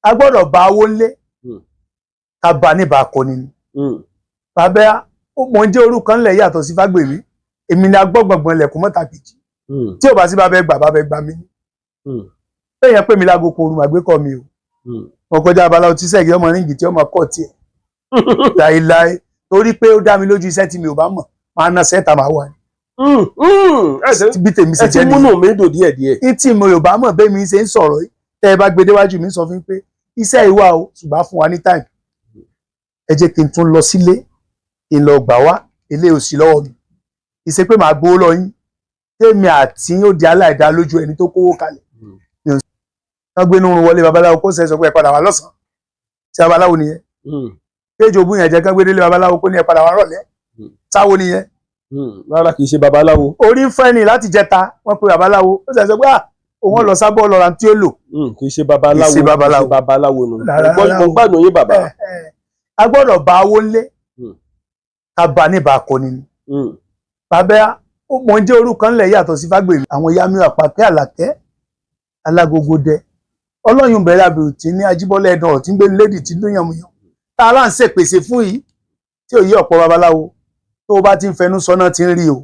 a gbọ́dọ̀ bá owó nlé ká bá níbà Akoni ni bàbá mo ń jẹ́ orúkọ ńlẹ̀ yàtọ̀ sí Fagbemi èmi ni agbọ́gbọ̀ngbọ̀n ilẹ̀kùn mọ́ta kejì tí ò bá sí bàbá gbà mí ni èèyàn pè mí lágo korun àgbékọ̀ mi o wọn kọjá abaláwo tí sẹ́ẹ̀gì ọmọ ríngì tí ọmọ kọ̀ tiẹ̀ láéláé torí pé ó dá mi lójú iṣẹ́ tí mi ò bá mọ̀ máa ná sẹ́ẹ̀tà máa wà ní. bí tèmi ṣe jẹ́ múnú mi dùn díẹ̀díẹ̀. ní tí mo ò bá mọ̀ bẹ́ẹ̀ mi ṣe ń sọ̀rọ̀ yìí tẹ́ ẹ bá gbé déwájú mi sọ fún pé iṣẹ́ ìwà o ṣùgbọ́n fún wa ní táìmù ẹ jẹ́ kí n tún lọ sílé kí n lọ gbà wá ilé òsì lọ́wọ́ mi ìṣe pé màá gbowó lọ yín tèmi àti ó di aláìdá lójú ẹni tó kówó kalẹ̀ wọ́n gbé nínú wọlé babaláwo kó sẹ́ sọ pé ẹ padà wá lọ́sàn-án tí babaláwo nìyẹn kéjì ogún yẹn jẹ́ kán gbé délé babaláwo kó ní ẹ padà wá rọ̀lẹ́ sáwo nìyẹn. rárá kì í ṣe babaláwo. orí ń fẹ́ ni láti jẹta wọ́n pe babaláwo ó sẹ́ sọ pé òun lọ sábọ́ lọ́ra tí ó lò. kì í ṣe babaláwo. kì í ṣe babaláwo nù. mo gbádùn yín bàbá. a gbọ́dọ̀ bá owó nlé ká bá níbà Akoni ni. bàbá mo ń jẹ́ orúkọ ńlẹ̀ yàtọ̀ sí Fagbemi àwọn yami àpàkẹ́ àlàkẹ́ alágogo dẹ ọlọ́yún bẹ̀rẹ̀ àbẹ̀rù tí ní ajíbọ́lẹ̀ ẹ̀dùn ọ̀tí ń gbé lédì tí ló yànmùyàn tá a lá ń ṣèpèsè fún yìí tí ò yí ọ̀pọ̀ babaláwo tó o bá ti ń fẹnu sọ́nà tí ń rí o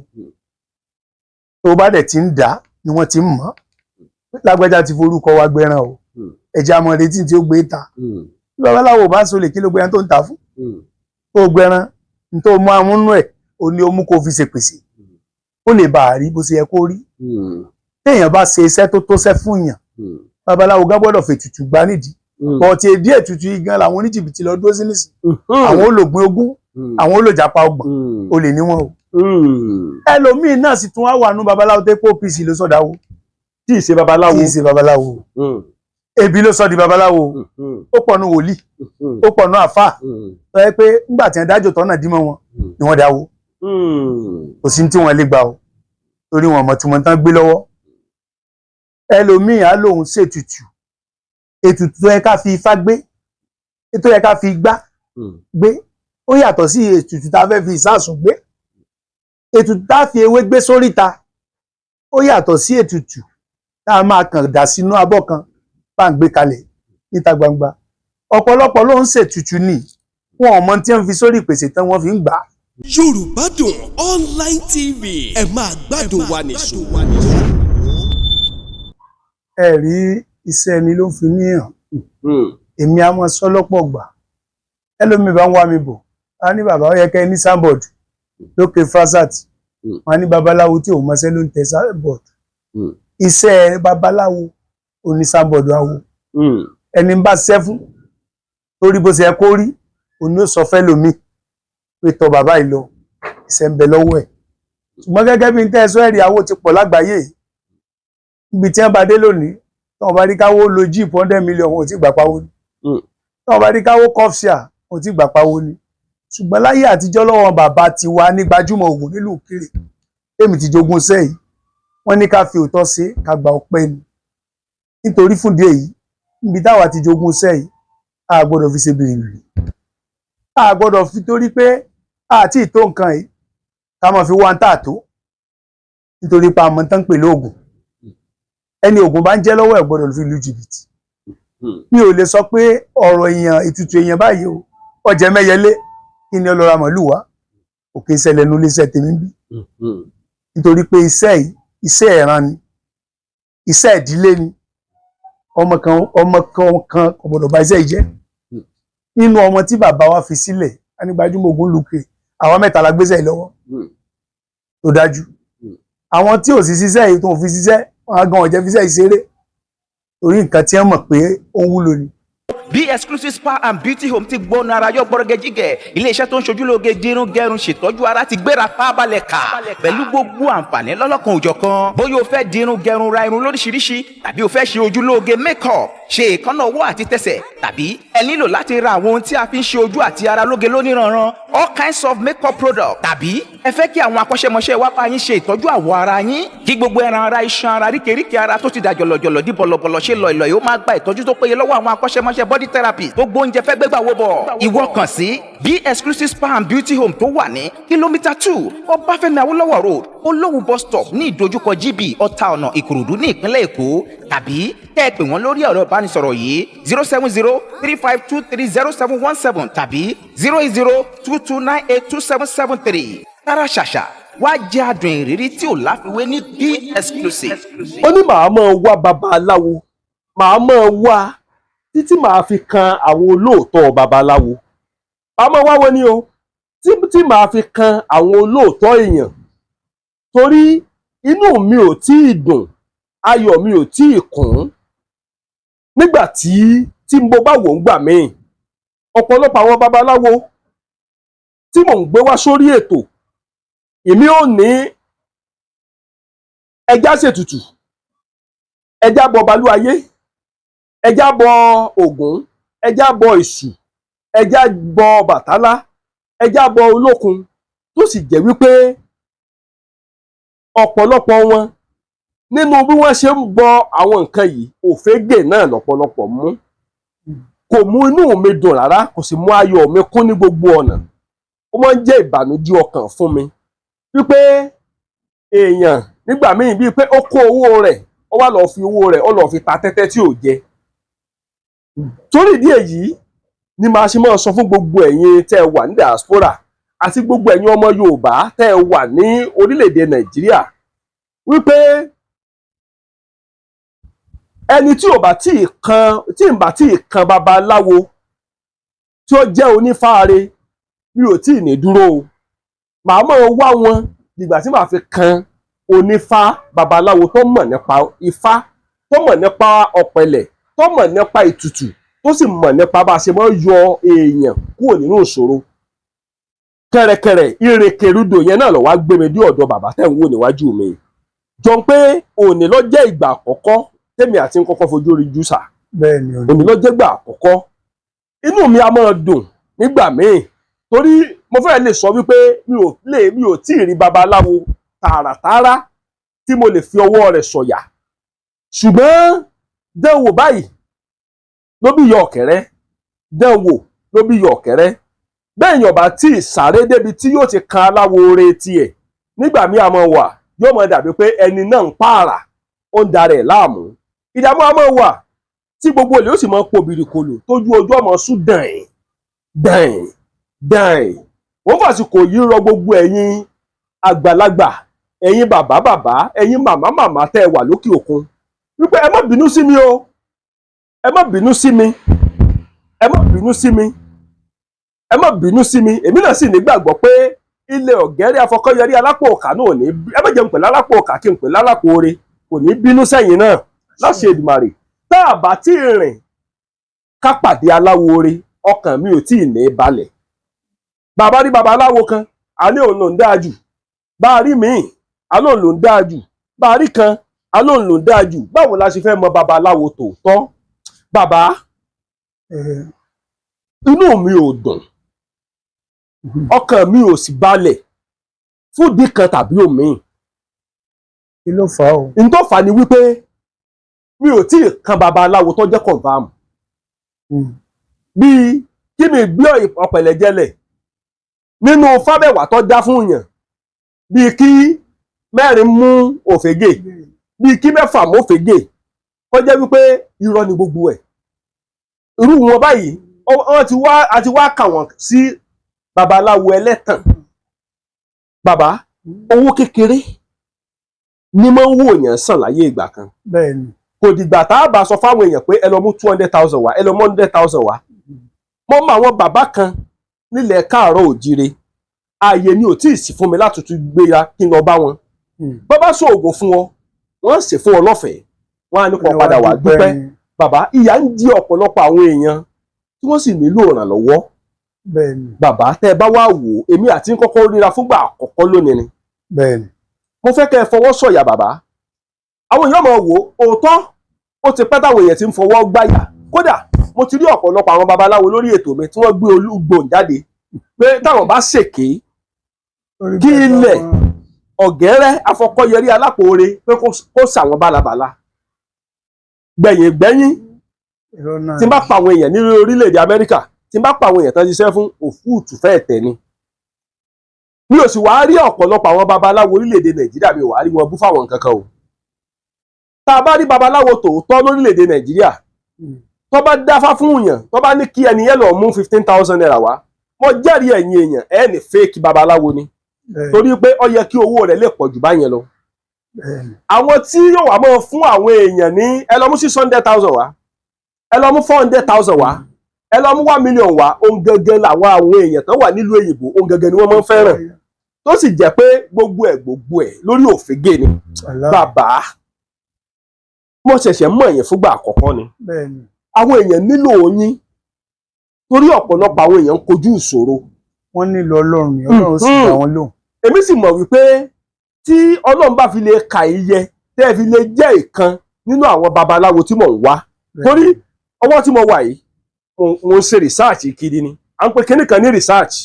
tó o bá dẹ̀ ti ń dà ni wọ́n ti ń mọ̀ lágbájá ti forúkọ wa gbẹran o ẹ̀jẹ̀ àmọ́ retí tí ó gbé ta bí babaláwo bá ń so lè kí ló gbẹran tó ń ta fún tó gbẹran ní tó mú amúnú ẹ̀ o ní o mú kó fi ṣèpèsè ó lè bá a rí bó ṣe yẹ kó rí téèyàn bá ṣe iṣẹ́ tó tó ṣẹ́ fún yàn babaláwo gán gbọ́dọ̀ fètùtù gbá nídìí bọ̀ọ̀tì èdè ètùtù yìí gan làwọn oníjìbìtì lọ dúró sí nísìn àwọn ològbìn ogún àwọn olòjàpá ọgbọ̀n olè ní wọn o ẹlòmíín náà sì tún wá wà nú babaláwo tẹ́ pé OPC ló sọ̀dá wo tí ì ṣe babaláwo tí ì ṣe babaláwo ebi ló sọ di babaláwo ó pọ̀ nú wòlíì ó pọ̀ nú àfà tó yẹ pé nígbà tí wọ́n dájọ́ tọ́nà dímọ̀ wọn ni wọ́n dáwó kò sí tí wọ́n lè gbà o torí wọn mọ̀ tí wọ́n tán gbé lọ́wọ́ ẹlòmíì á lóun ṣètùtù ètùtù tó yẹ ká fi ifá gbé tó yẹ ká fi igbá gbé ó yàtọ̀ sí ètùtù tá a fẹ́ fi ìsásùn gbé ètùtù tá a fi ewé gbé sóríta ó yàtọ̀ sí ètùtù tá a máa kàn dà sínú abọ́ kan bá ń gbé kalẹ̀ níta gbangba ọ̀pọ̀lọpọ̀ ló ń ṣètùtù ní wọn ò mọ tí wọ́n fi sórí ìpèsè tán wọ́n fi ń gbà á. Yorùbá Dùn Online TV ẹ máa gbádùn wa nìṣó. ẹ rí iṣẹ́ ẹni ló fi ní hàn èmi á mọ sọ lọ́pọ̀ gbà ẹlòmíì bá ń wá mi bọ̀ á ní bàbá ó yẹ kẹ́ ní sábọ̀dù lókè fásitì wọn ní babaláwo tí òun mọṣẹ́ ló ń tẹ sábọ̀dù iṣẹ́ babaláwo oní sábọ̀dù awo ẹni bá ṣẹ́ fún torí bó ṣe yẹ kó rí òní ó sọ fẹ́ lómi pé tọ bàbá yìí lọ iṣẹ́ ń bẹ lọ́wọ́ ẹ̀ ṣùgbọ́n gẹ́gẹ́ bí n tẹ́ ẹ sọ ẹ̀rí awo ti pọ̀ lágbàáyé ibi tí wọ́n bá dé lónìí tí wọ́n bá rí káwó lo jíìpù 100 million wọn ò tí gbà pawó ni tí wọ́n bá rí káwó kọ́fṣà wọn ò tí gbà pawó ni ṣùgbọ́n láyé àtijọ́ lọ́wọ́ bàbá ti wà ní gbajúmọ̀ ògùn nílùú kiri èmi ti jogún sẹ́yìn wọ́n ní ká fi òótọ́ ṣe ká gba ọpẹ́ ni nítorí fúndì èyí níbi táwa ti jogún sẹ́yìn a gbọ́dọ̀ fi ṣe bìrìbìrì a gbọ́dọ̀ fi torí pé àti ìtó nǹkan yìí ká máa fi wá ń tà tó nítorí pa àmọ́ tán pè lóògùn ẹni ògùn bá ń jẹ́ lọ́wọ́ ẹ̀ gbọ́dọ̀ fi lu jìbìtì mi ò lè sọ pé ọ̀rọ̀ èèyàn ètùtù èèyàn báyìí o ọjà mẹ́yẹlé kí ni ọlọ́ra màlúù wá òkè ìṣẹ̀lẹ̀ nu iléeṣẹ́ tèmi bí nítorí pé iṣẹ́ yìí iṣẹ́ ẹ̀ran ni iṣẹ́ ìdílé ni ọmọ kan kò gbọ́dọ̀ bà iṣẹ́ yìí jẹ́ nínú ọmọ tí bàbá wa fi sílẹ̀ anígbàjúmọ̀ ogun lùkè àwọn mẹ́ta la gbéṣẹ́ yìí lọ́wọ́ tó dájú àwọn tí ò sì ṣiṣẹ́ yìí tó fi ṣiṣẹ́ wọn gan ọ̀jẹ̀ fiṣẹ́ ìṣeré torí nǹkan tí wọ́n mọ̀ pé ó ń wúlò ni. Bí exclusive spa and beauty home ti gbóná ara yọ gbọ́rọ̀gẹ́ jígẹ̀ iléeṣẹ́ tó ń ṣojúlóge dirun gẹrun ṣètọ́jú ara ti gbéra fábalẹ̀ kà pẹ̀lú gbogbo àǹfààní lọ́lọ́kan òjọ̀kan bóyá o fẹ́ dirun gẹrun ra irun lóríṣiríṣi tàbí o fẹ́ ṣe ojúlóge make-up ṣe ìkànnà ọwọ́ àti tẹsẹ̀ tàbí ẹ nílò láti ra àwọn ohun tí a fi ń ṣe ojú àti ara lóge lóníranran all kinds of makeup products tàbí ẹ fẹ́ kí àwọn akọ́ṣẹ́mọṣẹ́ wá bá yín ṣe ìtọ́jú àwọ̀ ara yín kí gbogbo ẹran ara iṣan ara ríkèríkè ara tó ti dà jọ̀lọ̀jọ̀lọ̀ di bọ̀lọ̀bọ̀lọ̀ ṣe lọ̀ìlọ̀ yóò máa gba ìtọ́jú tó péye lọ́wọ́ àwọn akọ́ṣẹ́mọṣẹ́ body therapist gbogbo oúnjẹ fẹ́ gbégbà wó bọ̀ ìwọ kàn sí B exclusive spa and beauty home tó wà ní kìlómítà 2 Ọbáfẹ́mi Awólọ́wọ̀ road Olówú bus stop ní ìdojúkọ GB Ọ̀tà ọ̀nà Ìkòròdú ní ìpínlẹ̀ Èkó tàbí kẹ́ ẹ pè wọ́n lórí ẹ̀rọ ìbánisọ̀rọ̀ yìí 070-3523-0717 tàbí 080-2298-2773 tààrà ṣàṣà wá jẹ́ adùn ìrírí tí ò láfiwé ní B exclusive. ó ní màá máa wá babaláwo màá máa wá títí màá fi kan àwọn olóòótọ́ babaláwo màá máa wá wọn ni o tí màá fi kan àwọn olóòótọ́ èèyàn torí inú mi ò tí ì dùn ayọ̀ mi ò tí ì kún nígbà tí mo bá wò ń gbà míì ọ̀pọ̀lọpọ̀ àwọn babaláwo tí mò ń gbé wá sórí ètò èmi ò ní ẹja ṣètùtù ẹja bọ balúayé ẹja bọ Ògún ẹja bọ Èṣù ẹja bọ Bàtálá ẹja bọ Olókun tó sì jẹ́ wípé ọ̀pọ̀lọpọ̀ wọn nínú bí wọ́n ṣe ń bọ àwọn nǹkan yìí òfégè náà lọ́pọ̀lọpọ̀ mú kò mú inú mi dùn rárá kò sì mú ayọ̀ mi kún ní gbogbo ọ̀nà ó máa ń jẹ́ ìbànújẹ́ ọkàn fún mi wípé èèyàn nígbà míì bíi pé ó kó owó rẹ̀ ó wá lọ́ọ́ fi owó rẹ̀ ó lọ́ọ́ fi ta tẹ́tẹ́ tí ò jẹ torí ìdí èyí ni màá ṣe máa sọ fún gbogbo ẹ̀yin tẹ́ ẹ wà ní diaspora àti gbogbo ẹ̀yin ọmọ Yorùbá tẹ́ ẹ wà ní orílẹ̀-èdè Nàìjíríà wípé ẹni tí ò bá tí ì kan babaláwo tí ó jẹ́ onífáre mi ò tí ì ní dúró o màá máa wá wọn dìgbà tí màá fi kan onífá babaláwo tó mọ̀ nípa ifá tó mọ̀ nípa ọ̀pẹ̀lẹ̀ tó mọ̀ nípa ìtùtù tó sì mọ̀ nípa bá a ṣe máa yọ èèyàn kúrò nínú ìṣòro kẹ̀rẹ̀kẹ̀rẹ̀ ìrèkèrúdò yẹn náà ló wá gbé mi dé ọ̀dọ̀ bàbá tẹ́ ń wò níwájú mi jọ pé òní ló jẹ́ ìgbà àkọ́kọ́ tèmi àti ń kọ́kọ́ fojú rí jùsà òní ló jẹ́ ìgbà àkọ́kọ́ inú mi a máa dùn nígbà míì torí mo fẹ́ lè sọ wípé mi ò tí ì rí babaláwo tààràtààrà tí mo lè fi ọwọ́ rẹ̀ sọ̀yà ṣùgbọ́n dánwò báyìí ló bí yọ ọ̀kẹ́rẹ́ dánwò ló bí yọ ọ̀kẹ́rẹ́ bẹ́ẹ̀ yàn bá tí ì sáré débi tí yóò ti kan aláwo oore tiẹ̀ nígbà míì a máa wà yóò máa dàbí pé ẹni náà ń pààrà ó ń darẹ̀ láàmú ìdààmú a máa wà tí gbogbo ilé ó sì máa pòbìrì kòlò tójú ojú ọmọ sùn dàn wọ́n fàsìkò yìí rọ gbogbo ẹ̀yin àgbàlagbà ẹ̀yin bàbá ẹ̀yin màmá tẹ́ ẹ wà lókè òkun wípé ẹ má bínú sí mi o ẹ má bínú sí mi ẹ má bínú sí mi ẹ má bínú sí mi èmi náà sì nígbàgbọ́ pé ilé ọ̀gẹ́rẹ́ afọkọ́yẹrí alápò ọ̀kà náà ò ní ẹ má jẹun pẹ̀lú alápò ọ̀kà kí n pẹ̀lú alápò oore kò ní bínú sẹ́yìn náà láṣẹ Èdùmàrè tá a bá tí ì rìn ká pàdé aláwo oore ọkàn mi ò tí ì ní balẹ̀ bàbá rí babaláwo kan àní òun ló ń dáa jù bá a rí míì àní òun ló ń dáa jù bá a rí kan àní òun ló ń dáa jù báwo la ṣe fẹ́ mọ babaláwo tòótọ́ bàbá inú mi ò dùn ọkàn mi ò sì balẹ̀ fúdì kan tàbí òmíì kí ló fà á o n tó fà á ni wípé mi ò tí ì kan babaláwo tó jẹ́ confam bíi kí mi gbé ọ̀pẹ̀lẹ̀ jẹlẹ̀ nínú fábẹ́wà tó dá fún yàn bíi kí mẹ́rin mú òfégè bíi kí mẹ́fà mú òfégè kó jẹ́ wípé irọ́ ni gbogbo ẹ̀ irú wọn báyìí a ti wá kà wọ́n sí babaláwo ẹlẹ́tàn bàbá owó kékeré ní máa ń wò yàn sàn láyé ìgbà kan bẹ́ẹ̀ni kò dìgbà tá a bá sọ fáwọn èèyàn pé ẹ lọ mú 200,000 wá ẹ lọ mú 100,000 wá mo mọ àwọn bàbá kan nílẹ̀ káàárọ̀ òjire ààyè ni ò tí ì sí fún mi láti tún gbéra kí n lọ bá wọn bọ́ bá sọ òògùn fún wọn wọ́n ṣe fún wọn lọ́fẹ̀ẹ́ wọ́n á ní kó padà wá dúpẹ́ bàbá ìyà ń di ọ̀pọ̀lọpọ̀ àwọn èèyàn tí wọ́n sì nílò ìrànlọ́wọ́ bàbá tẹ́ ẹ bá wá wò ó èmi àti ń kọ́kọ́ ríra fúngbà àkọ́kọ́ lónìí ni mo fẹ́ kẹ́ ẹ fọwọ́ sọ̀yà bàbá àwọn èèyàn máa wò ó òótọ́ ó ti pẹ́ táwọn èèyàn ti ń fọwọ́ gbáyà kódà mo ti rí ọ̀pọ̀lọpọ̀ àwọn babaláwo lórí ètò mi tí wọ́n gbé olúgbòhùn jáde pé táwọn bá ṣèké kí ilẹ̀ ọ̀gẹ́rẹ́ afọkọ́yẹrí alápòore pé kó ṣàwọn bálabàla gbẹ̀yìn gbẹ́yìn tí n bá pa àwọn èèyàn ní orílẹ̀-èdè Amẹ́ríkà tí n bá pa àwọn èèyàn tán ṣiṣẹ́ fún òfúùtù fẹ́ẹ̀ tẹ̀ ni mi ò sì wá rí ọ̀pọ̀lọpọ̀ àwọn babaláwo orílẹ̀-èdè Nàìjíríà mi ò wá rí wọn bú fáwọn nǹkan kan o tá a bá rí babaláwo tòótọ́ lórílẹ̀-èdè Nàìjíríà tó bá dáfá fún èèyàn tó bá ní kí ẹni yẹn lọ mú 15,000 naira wá mo jẹ́rìí ẹ̀yin èèyàn ẹ̀ ní fake babaláwo ni torí pé ó yẹ kí owó rẹ̀ lè pọ̀ jù báyẹn lọ àwọn tí yóò wá máa fún àwọn èèyàn ní ẹ lọ mú 600,000 wá ẹ lọ mú 400,000 wá ẹ lọ mú 1 million wá ohun gẹ́gẹ́ làwọn àwọn èèyàn tó wà nílùú èyìnbó ohun gẹ́gẹ́ ni wọ́n máa ń fẹ́ràn tó sì jẹ́ pé gbogbo ẹ̀ lórí òfégè ni bàbá mo ṣẹ̀ṣẹ̀ mọ̀ yẹn fúngbà àkọ́kọ́ ni àwọn èèyàn nílò yín torí ọ̀pọ̀lọpọ̀ àwọn èèyàn ń kojú ìṣòro wọ́n nílò Ọlọ́run ni Ọlọ́run sì dá wọn lóhùn. èmi sì mọ̀ wípé tí Ọlọ́run bá fi lè ka iye tẹ́ ẹ fi lè jẹ́ ìkan nínú àwọn babaláwo tí mò ń wá torí ọwọ́ tí mo wà yìí mo ń ṣe research kiri ni à ń pè kíní kan ní research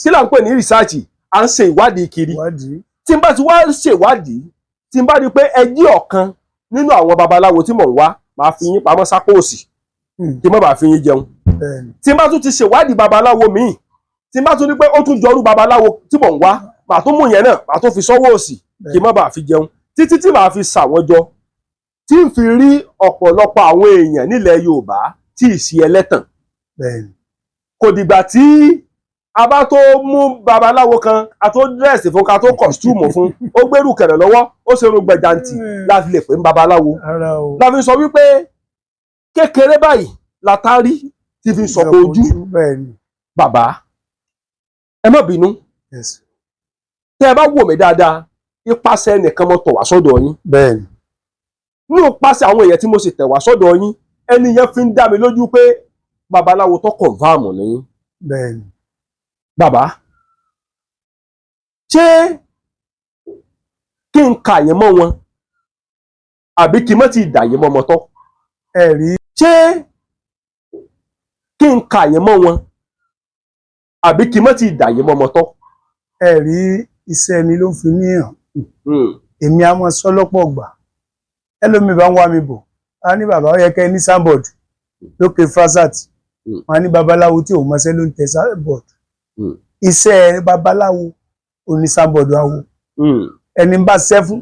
kí là ń pè ní research à ń ṣe ìwádìí kiri tí n bá ti wá ṣèwádìí tí n bá rí pé ẹ jí ọ̀kan nínú àwọn babaláwo tí mò ń wá màá fi yín pamọ́ sápò òsì kí má bàa fi yín jẹun tí n bá tún ti ṣèwádìí babaláwo míì tí n bá tún rí pé ó tún jọrú babaláwo tí mò ń wá màá tún mú yẹn náà màá tún fi sọ́wọ́ òsì kí má bàa fi jẹun títí tí màá fi ṣàwọn jọ tí n fi rí ọ̀pọ̀lọpọ̀ àwọn èèyàn nílẹ̀ Yorùbá tí ì sí ẹlẹ́tàn kò dìgbà tí a bá tó mú babaláwo kan a tó dírẹ́sì fún ká tó kọ̀stúmù fún ó gbérù kẹ̀rẹ̀ lọ́wọ́ ó ṣe irun gbẹ̀jàntì láti lè pè ń babaláwo la fi sọ wípé kékeré báyìí látàrí tí fi sọ̀kò ojú bàbá ẹ má bínú tẹ́ ẹ bá wò mí dáadáa ipasẹ̀ nìkan mo tọ̀ wá sọ́dọ̀ yín ní ipasẹ̀ àwọn èèyàn tí mo sì tẹ̀ wá sọ́dọ̀ yín ẹni yẹn fi ń dá mi lójú pé babaláwo tó kọ̀nfàmù ni bàbá ṣé kí n kà yẹn mọ́ wọn àbí kí n má ti dà yẹn mọ́ ọmọ tọ́ ṣé kí n kà yẹn mọ́ wọn àbí kí n má ti dà yẹn mọ́ ọmọ tọ́. ẹ rí iṣẹ́ mi ló fi ní hàn èmi á mọ sọ lọ́pọ̀ gbà ẹlòmíì bá ń wá mi bọ̀ á ní bàbá ó yẹ kẹ́ ní sábọ̀dù lókè fásitì wọn á ní babaláwo tí òun mọṣẹ́ ló ń tẹ sábọ̀dù iṣẹ́ babaláwo oní sábọ̀dù awo ẹni bá ṣẹ́ fún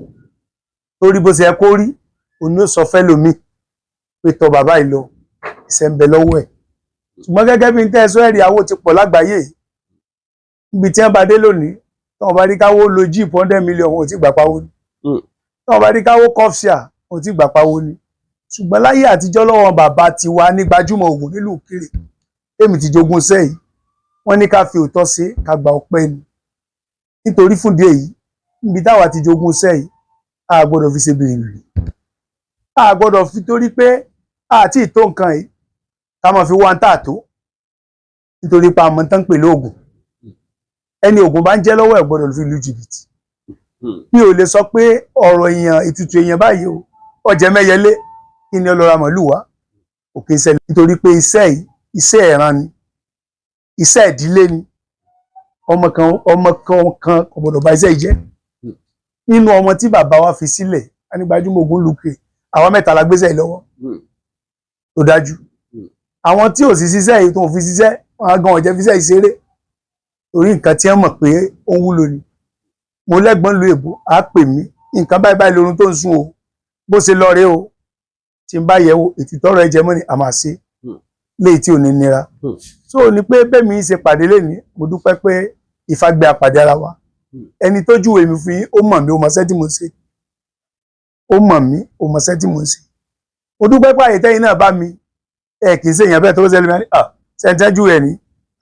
torí bó ṣe yẹ kó rí òní ó sọ fẹ́ lómi pé tọ bàbá yìí lọ iṣẹ́ ń bẹ lọ́wọ́ ẹ̀ ṣùgbọ́n gẹ́gẹ́ bí n tẹ́ ẹ sọ ẹ̀rí awo ti pọ̀ lágbàáyé ibi tí wọ́n bá dé lónìí tí wọ́n bá rí káwó lo jíìpù 100 million wọn ò tí gbà pawó ni tí wọ́n bá rí káwó kọ́fṣà wọn ò tí gbà pawó ni ṣùgbọ́n láyé àtijọ́ lọ́wọ́ bàbá ti wá ní gbajúmọ̀ ògùn nílùú kiri èmi ti jogún sẹ́yìn wọ́n ní ká fi òótọ́ ṣe ká gba ọpẹ́ ni nítorí fúndì èyí níbi táwa ti jogún sẹ́yìn a gbọ́dọ̀ fi ṣe bèrè a gbọ́dọ̀ fi torí pé àti ìtó nǹkan yìí ká máa fi wá ń tà tó nítorí pa àmọ́ tán pè lóògùn ẹni ògùn bá ń jẹ́ lọ́wọ́ ẹ̀ gbọ́dọ̀ fi lu jìbìtì mi ò lè sọ pé ọ̀rọ̀ èèyàn ètùtù èèyàn báyìí o ọ̀jẹ̀ mẹ́yẹlé kí ni ọlọ́ra màlúù wá òkè ìṣẹ̀lẹ̀ nítorí pé iṣẹ́ yìí iṣẹ́ ìran ni iṣẹ́ ìdílé ni ọmọ kan kò gbọdọ̀ bà iṣẹ́ yìí jẹ́ nínú ọmọ tí bàbá wa fi sílẹ̀ anígbàjúmọ̀ ogun lùkè àwọn 3 la gbéṣẹ́ yìí lọ́wọ́ tó dájú àwọn tí ò sì ṣiṣẹ́ yìí tó fi ṣiṣẹ́ wọn gan ọ̀jẹ̀ fi ṣiṣẹ́ yìí ṣeré torí nǹkan tí wọ́n mọ̀ pé ó ń wúlò ni mo lẹ́gbọ́n lu èbó á pè mí nǹkan báyìí báyìí lorun tó ń sún o bó ṣe lọ rèé o tí n bá yẹ̀ wò ètùtọ́rọ̀ ẹ̀jẹ̀ mọ́ ni a máa ṣe léyìí tí ò ní nira so ní pé bẹ́ẹ̀ mi ṣe pàdé lẹ́ni mo dúpẹ́ pé Ifá gbé apàdé ara wa ẹni tó júwèé mi fún yín ó mọ̀ mí ó mọṣẹ́ tí mo ṣe ó mọ̀ mí ó mọṣẹ́ tí mo ṣe mo dúpẹ́ pé àyètẹ́yìn náà bá mi ẹ kì í ṣe èèyàn bẹ́ẹ̀ tó ṣẹlẹ̀ mi ṣẹ́ńtẹ́jú rẹ̀ ní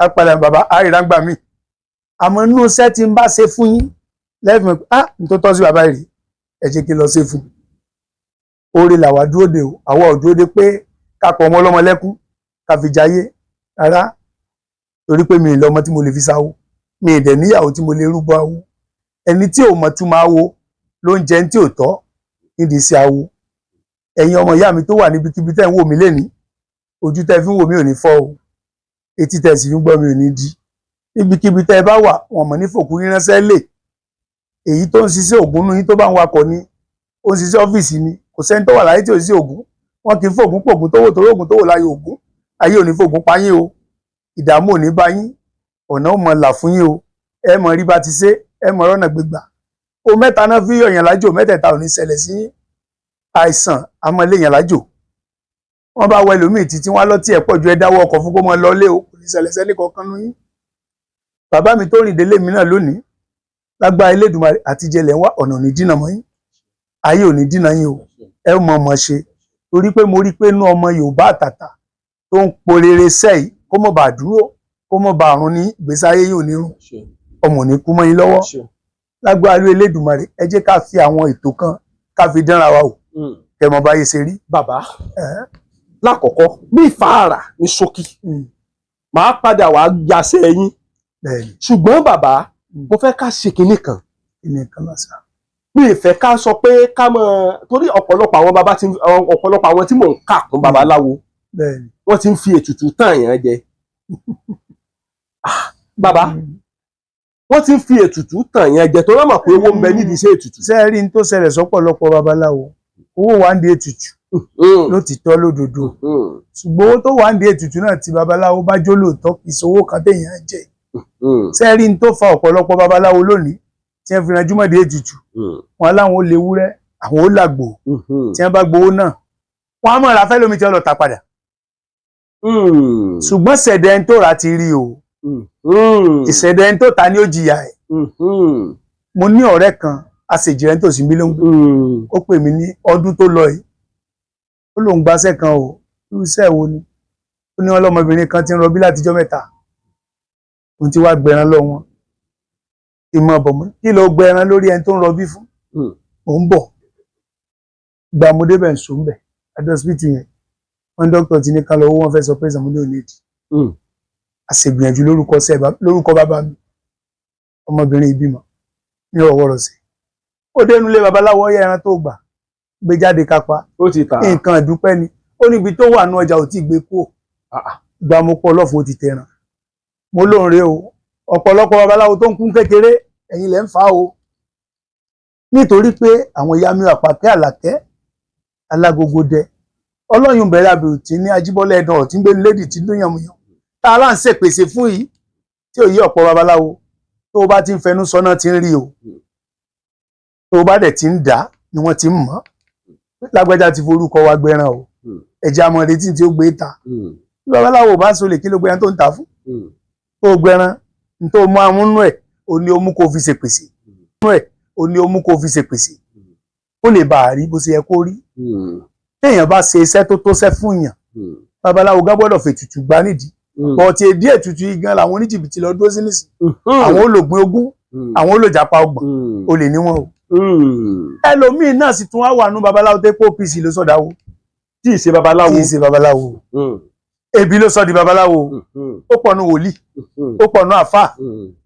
apàdé bàbá àríra ń gbà mí àmọ́ inú iṣẹ́ tí n bá ṣe fún yín lẹ́fìn n tó tọ́ sí bàbá rẹ̀ ẹ jẹ́ kí n lọ ṣe fún oore làwa dúró de o àwa ò dúró de pé ká pọ̀ ọmọ ọlọ́mọ lẹ́kún ká fi jayé rárá torí pé mi ì lọ́mọ tí mo lè fi sáwó mi ì dẹ̀ níyàwó tí mo lè rúbọ awo ẹni tí ò mọ̀ tún máa wo ló ń jẹ ní tí ò tọ́ nídìí sí awo ẹ̀yin ọmọ ìyá mi tó wà níbikíbi tẹ́ ń wò mí lénìí ojú tẹ́ fi ń wò mí ò ní fọ́ o etí tẹ́ sì fi ń gbọ́ mi ò ní di ibikíbi tẹ́ ẹ bá wà wọn mọ̀ ní fòkú ránṣẹ́ lè èyí tó ń ṣiṣẹ́ ògùn nínú yín tó bá ń wakọ̀ ni ó ń ṣiṣẹ́ ọ́fíìsì ni kò sẹ́ni tó wà láyé tí ò sí ògùn wọn kì í fògùn pògùn tó wò tó rògùn tó wò láyé ògùn ayé ò ní fògùn pa yín o ìdààmú ò ní bá yín ọ̀nà ò mọ̀ là fún yín o ẹ mọ̀ rí bá ti ṣe ẹ mọ̀ rọ́nà gbégbà o mẹ́ta náà fi yọ̀yàn lájò mẹ́tẹ̀ẹ̀ta ò ní ṣẹlẹ̀ sí yín àìsàn amọ̀léyàn lájò wọ́n bá wọ ẹlòmíì títí wọ́n lọ́tí ẹ̀ pọ̀ ju ẹ dáwọ́ ọkọ̀ fún kó mọ lọ́lé o kò ní ṣẹlẹ̀ sẹ́ni kankan nú yín bàbá mi tó rìn délé mi náà lónìí lágbára Elédùmarè àtijẹlẹ̀ ń wá ọ̀nà ò ní dínà mọ́ yín ayé ò ní dínà yín o ẹ mọ̀ mọ̀ ṣe torí pé mo rí pé inú ọmọ Yorùbá àtàtà tó ń porere sẹ́yìn kó mọ̀ bá dúró kó mọ̀ bá àrùn ní ìgbésí ayé yìí ò ní rùn ọmọ ò ní kú mọ́ yín lọ́wọ́ lágbára Elédùmarè ẹ jẹ́ ká fi àwọn ètò kan ká fi dánra wa wò kẹ mọ̀ báyé ṣe rí. Bàbá lákọ̀ọ́kọ́ ní ìfáàrà ní ṣókí màá padà wá yàsẹ́ yín ṣùgbọ́n bàbá mo fẹ́ ká ṣe kinní kan mi ì fẹ́ ká sọ pé ká mọ̀ torí ọ̀pọ̀lọpọ̀ àwọn tí mò ń kà kún babaláwo wọ́n ti ń fi ètùtù tàn yàn jẹ bàbá wọ́n ti ń fi ètùtù tàn yàn jẹ tó lọ́mọ̀ pé owó ń bẹ nídìí iṣẹ́ ètùtù. sẹ́ẹ̀rí ní tó ṣẹlẹ̀ sọ́pọ̀lọpọ̀ babaláwo owó wà ń di ètùtù lótìtọ́ lódodo ṣùgbọ́n owó tó wà ń di ètùtù náà tí babaláwo bá jó lóòótọ́ kì í ṣowó kan téèyàn jẹ sẹ́ẹ̀rí ní tó fa ọ̀pọ̀lọpọ̀ babaláwo lónìí tí wọ́n fi ranjú mọ́ di ètùtù wọn láwọn ó léwúrẹ́ àwọn ó làgbò tí wọ́n bá gbowó náà wọ́n á mọ̀ ra fẹ́ lómi tí wọ́n lọ ta padà ṣùgbọ́n ṣẹ̀dẹ̀ ẹni tó rà ti rí o ìṣẹ̀dẹ̀ ẹni tó ta ni ó jìyà ẹ̀ mo ní ọ̀rẹ́ kan àṣejìrẹ́ ní tòsí mílíọ̀nù ó pè mí ní ọdún tó lọ yìí ó lóun gbaṣẹ́ kan o irú iṣẹ́ wo ni ó ní wọn lọ́mọbìnrin kan ti ń rọbí látijọ́ mẹ́ta òun ti wá gbẹran lọ wọn ìmọ̀ ọ̀bọ̀mọ́ kí ló gbẹran lórí ẹni tó ń rọbí fún mò ń bọ̀ gbàmúdé bẹ̀ ń so ń bẹ̀ adọ́sibítù yẹn wọn dókítà ti ní kan lọ owó wọn fẹ́ sọ pé ìsàmúlẹ̀ ò ní ìdí àṣègbìyànjú lórúkọ bàbá mi ọmọbìnrin ìbímọ ní ọwọ́rọ̀sẹ̀ ó dénú lé babaláwo ọyẹ ẹran tó gbà gbé jáde kápá ó ti tà nǹkan ìdúpẹ́ ni ó níbi tó wà ní ọjà ò tí gbé kúò gba mo pọ̀ ọlọ́fun ó ti tẹran mo lóun rè o ọ̀pọ̀lọpọ̀ babaláwo tó ń kún kékeré ẹ̀yin lẹ́ ń fà o nítorí pé àwọn ìyá mi àpàkẹ́ àlàkẹ́ alágogo dẹ ọlọ́yún bẹ̀rẹ̀ àbẹ̀rù tí ní ajíbọ́lẹ̀ ẹ̀dàn ọ̀tí ń gbé lédì tí ló yànmùyàn tá a lá ń ṣèpèsè fún yìí tí ò yí ọ̀pọ̀ babaláwo tó bá ti ń fẹnu sọ́nà ti ń rí o tó bá dẹ̀ ti ń dá ni wọ́n ti ń mọ̀ lágbájá ti forúkọ wa gbẹran o ẹ̀jẹ̀ àmọ́ retí tí ó gbé ta bí babaláwo bá ń so lè kí ló gbẹran tó ń ta fún tó gbẹran tó mú amúnú ẹ̀ ó ní ó mú kó fi ṣèpèsè ó ní ó mú kó fi ṣèpèsè ó lè bá a rí bó ṣe yẹ kó rí téèyàn bá ṣe iṣẹ́ tó tó ṣẹ́ fún yàn babaláwo gán gbọ́dọ̀ fètùtù gbá nídìí bọ̀ọ̀tì èdè ètùtù yìí gan làwọn oníjìbìtì lọ dúró sí nísìn àwọn ològbìn ogún àwọn olòjàpá ọgbọ̀n olè ní wọn o ẹlòmíín náà sì tún wá wà nú babaláwo tẹ́ pé OPC ló sọ̀dá wo tí ì ṣe babaláwo ebi ló sọ di babaláwo ó pọ̀ nú wòlíì ó pọ̀ nú àfà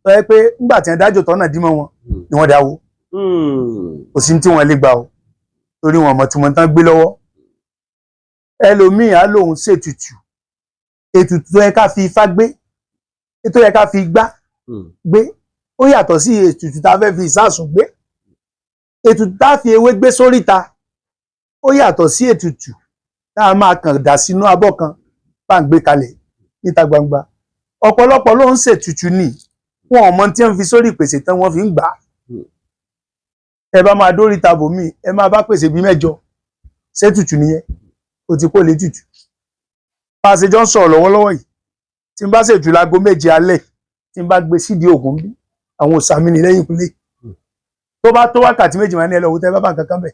tó yẹ pé nígbà tí wọ́n dájọ́ tọ́nà dímọ̀ wọn ni wọ́n dáwó kò sí tí wọ́n lè gbà o torí wọn mọ̀ tí wọ́n tán gbé lọ́wọ́ ẹlòmíín á lóun ṣètùtù ètùtù tó yẹ ká fi ifá gbé ètò yẹ ká fi igbá gbé ó yàtọ̀ sí ètùtù tá a fẹ́ fi ìsásùn gbé ètùtù tá a fi ewé gbé sóríta ó yàtọ̀ sí ètùtù tá a máa kàn dà sínú abọ́ kan bá ń gbé kalẹ̀ níta gbangba ọ̀pọ̀lọpọ̀ ló ń ṣètùtù ní wọn ò mọ tí wọ́n fi sórí ìpèsè tán wọ́n fi ń gbà á ẹ bá máa dórí tàbó mi ẹ máa bá pèsè bí 8 ṣètùtù nìyẹn ó ti kó lè tutù bá a ṣe jọ ń sọ̀rọ̀ lọ́wọ́lọ́wọ́ yìí tí n bá ṣètù láago 7 alẹ́ tí n bá gbé sídìí ògùn bí àwọn òsàmì ní lẹ́yìn ìpínlẹ̀ tó bá tó wákàtí 2 máa ní ẹlọ́wọ́ tẹ́ bá bá nǹkan kan bẹ̀.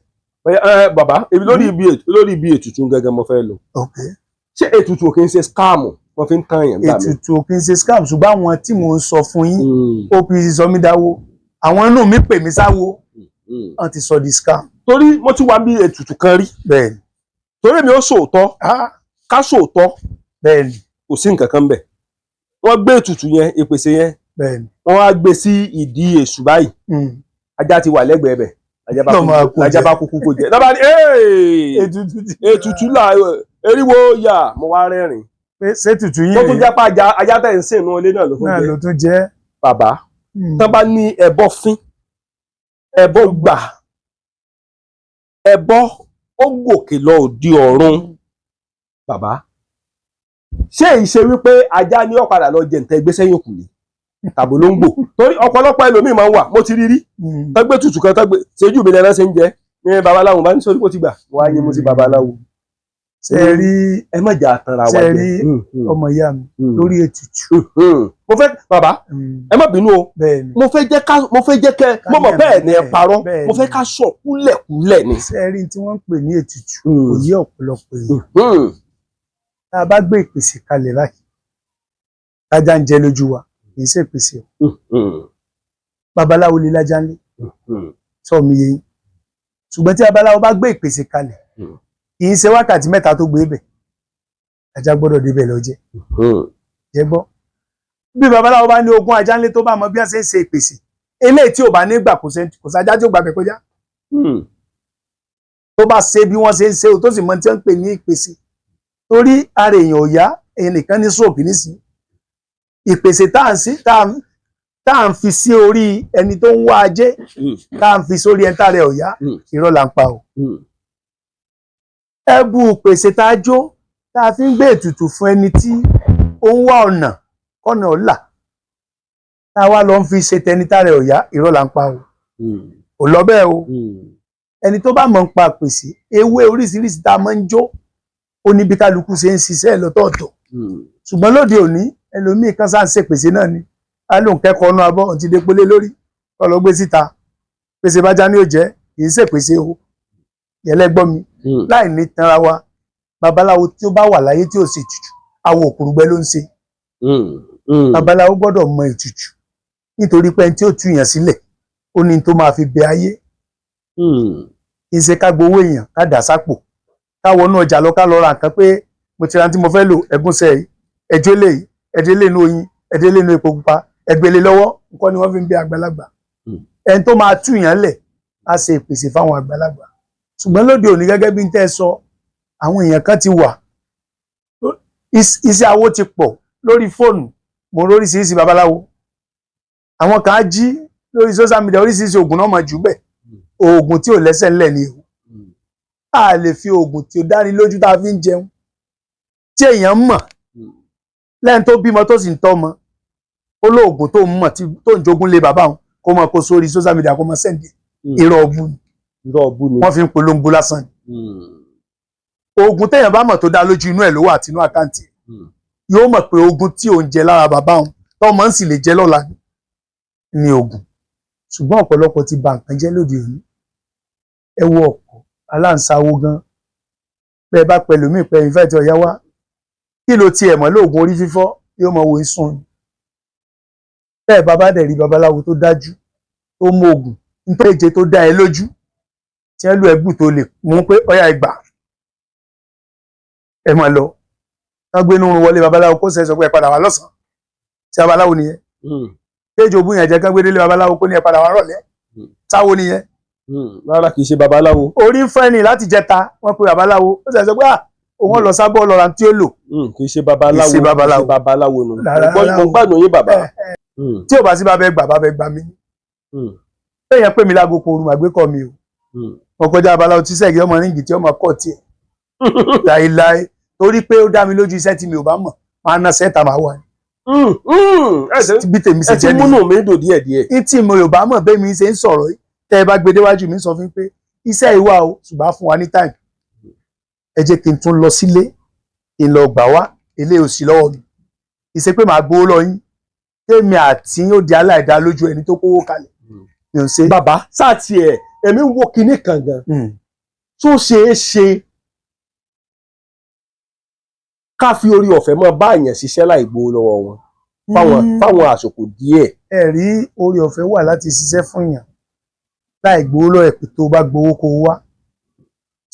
Bàbá ebi lórí ibi ètùtù gẹ́gẹ́ mo fẹ́ lọ. Ṣé ètùtù ò kí ń ṣe scam wọ́n fi ń tàn yàn gbà mí? Ètùtù ò kí ń ṣe scam ṣùgbọ́n àwọn tí mò ń sọ fún yín OPC sọ mí dáwó àwọn inú mi pè mí sáwó wọ́n ti sọ di scam. Torí mo ti wá bí ètùtù kan rí. Bẹ́ẹ̀ni. Torí mi ó sòótọ́ ká sòótọ́. Bẹ́ẹ̀ni. Kò sí nǹkan kan bẹ̀. Wọ́n gbé ètùtù yẹn ìpèsè yẹn. Bẹ́ẹ̀ni. Wọ́n á gbé sí ìdí èṣù báyìí. Ajá ti wà lẹ́gbẹ̀ẹ́ bẹ̀. Ajá bá kúkú kó jẹ. Lọ́ba ní ètùtù là eriwo yà mo wá rẹ́rìn. pé ṣé tutù yín tó tún jẹ́ pé ajá tẹ̀ ń sìn inú ilé náà ló tún jẹ́. bàbá tán bá ní ẹbọ fín ẹbọ gbà ẹbọ ó gòkè lọ òdi ọ̀run bàbá ṣé ìṣe wípé ajá ní ọ̀padà lọ jẹ ǹtẹ́ gbé sẹ́yìn kùlé tàbí ló ń gbò torí ọ̀pọ̀lọpọ̀ ẹlòmíì máa ń wà mo ti rí tọ́gbé tutù kan tọ́gbé ṣéjú mi lẹ́rán ṣe ń jẹ ní babaláwo bá ní sórí kò ti gbà wọ́n á yé mo sí babaláwo. ṣe rí ẹ má jà àtàrà wa jẹ ṣe rí ọmọ ìyá mi lórí ètùtù. mo fẹ́ bàbá ẹ má bínú o mo fẹ́ jẹ́ kẹ́ mo mọ̀ bẹ́ẹ̀ ni ẹ parọ́ mo fẹ́ ká sọ kúlẹ̀kúlẹ̀ ni. ṣe rí tí wọ́n ń pè ní ètùtù kò yé ọ̀pọ̀lọpọ̀ èèyàn. tá a bá gbé ìpèsè kalẹ̀ láì tájà ń jẹ lójú wa kì í ṣe ìpèsè o. babaláwo lè lájà ń lé sọ mi yé yín ṣùgbọ́n tí babaláwo bá gbé ìpèsè kalẹ̀ kì í ṣe wákàtí mẹ́ta tó gbé bẹ̀ ajá gbọ́dọ̀ débẹ̀ lọ jẹ́ jẹ́ gbọ́. bí babaláwo bá ní ogún ajá ńlé tó bá mọ bí wọ́n ṣe ń ṣe ìpèsè eléyìí tí ò bá nígbà kò sájá tí ò gbà bẹ̀ kọjá tó bá ṣe bí wọ́n ṣe ń ṣe o tó sì mọ tí wọ́n ń pè ní ìpèsè torí ara èèyàn ò yá èèyàn nìkan ní stroke nísìn ìpèsè tá à ń fi sí orí ẹni tó ń wá ajé tá à ń fi sórí ẹni tá rẹ̀ ò yá irọ́ là ń pa o. ẹbú pèsè tá a jó tá a fi ń gbé ètùtù fún ẹni tí ó ń wá ọ̀nà kọ́nà ọ̀la tá a wá lọ ń fi ṣe tẹni tá rẹ̀ ò yá irọ́ là ń pa o. ò lọ bẹ́ẹ̀ o ẹni tó bá mọ̀ ń pa pèsè ewé oríṣiríṣi tá a máa ń jó ó ní bí kálukú ṣe ń ṣiṣẹ́ lọ́tọ̀ọ̀tọ̀ ṣùgbọ́n lóde òní ẹlòmíì kan sáà ń ṣe pèsè náà ni á lóun kẹ́kọ̀ọ́ ọ̀nà abọ́ ti dé polé lórí kọ́ lọ gbé síta pèsè bá já ní òjẹ́ kì í ṣe pèsè o yẹlẹ́gbọ́n mi láì ní tanra wa babaláwo tí ó bá wà láyé tí ò ṣe ètùtù awo òkùrùgbẹ́ ló ń ṣe babaláwo gbọ́dọ̀ mọ ètùtù nítorí pé ẹni tí ó tú yàn sílẹ̀ ó ní tó máa fi bẹ ayé kì í ṣe ká gbowó èèyàn ká dà sápò ká wọnú ọjà lọ ká lọ ra nǹkan pé mo ti ra tí mo fẹ́ lò ẹ̀gúnṣẹ́ yìí ẹjọ́ lè yìí ẹdẹ lè nu oyin ẹdẹ lè nu epo pupa ẹgbẹ̀lẹ̀ lọ́wọ́ nǹkan ni wọ́n fi ń bẹ àgbàlagbà ẹni tó máa tú yàn lẹ̀ á ṣe ìpèsè fáwọn àgbàlagbà ṣùgbọ́n lóde òní gẹ́gẹ́ bí n tẹ́ sọ àwọn èèyàn kan ti wà iṣẹ́ awo ti pọ̀ lórí fóònù mo lóríṣiríṣi babaláwo àwọn kan á jí lórí social media oríṣiríṣi oògùn náà máa jù bẹ́ẹ̀ oògùn tí ò lẹ́sẹ̀ ńlẹ̀ ni o a lè fi oògùn tí ó dáni lójú tá a fi ń jẹun tí èèyàn mọ̀ lẹ́yìn tó bímọ tó sì ń tọ́mọ ó lóògùn tó ń mọ̀ tó ń jogún lé bàbá òun kó mọ kó sórí social media kó mọ sẹ́ndì irọ́ ọ̀bù ni wọ́n fi ń polongo lásán ni oògùn téèyàn bá mọ̀ tó dá lójú inú ẹ̀ ló wà àtinú àkáǹtì yóò mọ̀ pé oògùn tí òun jẹ lára bàbá òun tọ́mọ ń sì lè jẹ lọ́la ni oògùn ṣùgbọ́n ọ̀pọ̀lọpọ̀ ti bà nǹkan jẹ́ lóde òní ẹ wo ọ̀pọ̀ aláǹsáwó gan bẹ́ẹ̀ bá pẹ̀lú mí pẹ̀ ìfẹ́ tí ọ̀yá wá kí ló tiẹ̀ mọ̀ lóògùn orí fífọ́ yóò mọ̀ wo ìsùn bẹ́ẹ̀ bàbá dẹ̀ rí babaláwo tó dájú tó mọ oògùn nítorí èjè tó dá ẹ lójú tí ẹ lù ẹgbù tó lè mú pé ọ̀yá ẹgbà ẹ mọ̀ lọ wọ́n gbé nínú wọlé babaláwo kó sẹ́ sọ pé ẹ padà wá lọ́sàn-án tí babaláwo nìyẹn kéjì ogún yẹn jẹ́ kán gbé délé babaláwo kó ní ẹ padà wá rọ̀lẹ́ táwo nìyẹn. rárá kì í ṣe babaláwo. orí ń fẹ́ ni láti jẹta wọ́n pe babaláwo ó sẹ́ sọ pé òun lọ sábọ́ lọ́ra tí ó lò. kì í ṣe babaláwo. kì í ṣe babaláwo nù. mo gbádùn yín bàbá. tí ò bá sí bàbá gbà mí. bẹ́ẹ̀ pè mí láago kò rùmọ̀ àgbékọ̀ mi o. mo kọjá babaláwo tí sẹ́ẹ̀gì ọmọ ríngì tí ọmọ kọ̀ tiẹ̀. láéláé torí pé ó dá mi lójú iṣẹ́ tí mi ò bá mọ̀ máa ná sẹ́ẹ̀tà máa wà ní. bí tèmi ṣe jẹ́ nìyí. ẹ ti múnú mi dò díẹ̀díẹ̀. ìtì mo ò bá mọ̀ bẹ́ẹ̀ mi ṣe ń sọ̀rọ̀ yìí tẹ́ ẹ bá gbé déwájú mi sọ fún pé iṣẹ́ ìwà o ṣùgbọ́n fún wa ní táìmù ẹ jẹ́ kí n tún lọ sílé kí n lọ gbà wá ilé òsì lọ́wọ́ mi ìṣe pé màá gbowó lọ yín tèmi àti yóò di aláìdá lójú ẹni tó kówó kalẹ̀ mi ò ṣe. bàbá sáà tiẹ̀ èmi wo kinní kan gan tó ṣeé ṣe ká fi orí ọ̀fẹ́ mọ́ bá èèyàn ṣiṣẹ́ láì gbowó lọ́wọ́ wọn fáwọn àsìkò díẹ̀. ẹ rí orí ọ̀fẹ́ wà láti ṣiṣẹ́ fún èèyàn láì gbowó lọ́wọ́ ẹ̀ pé tó bá gbowó kó wá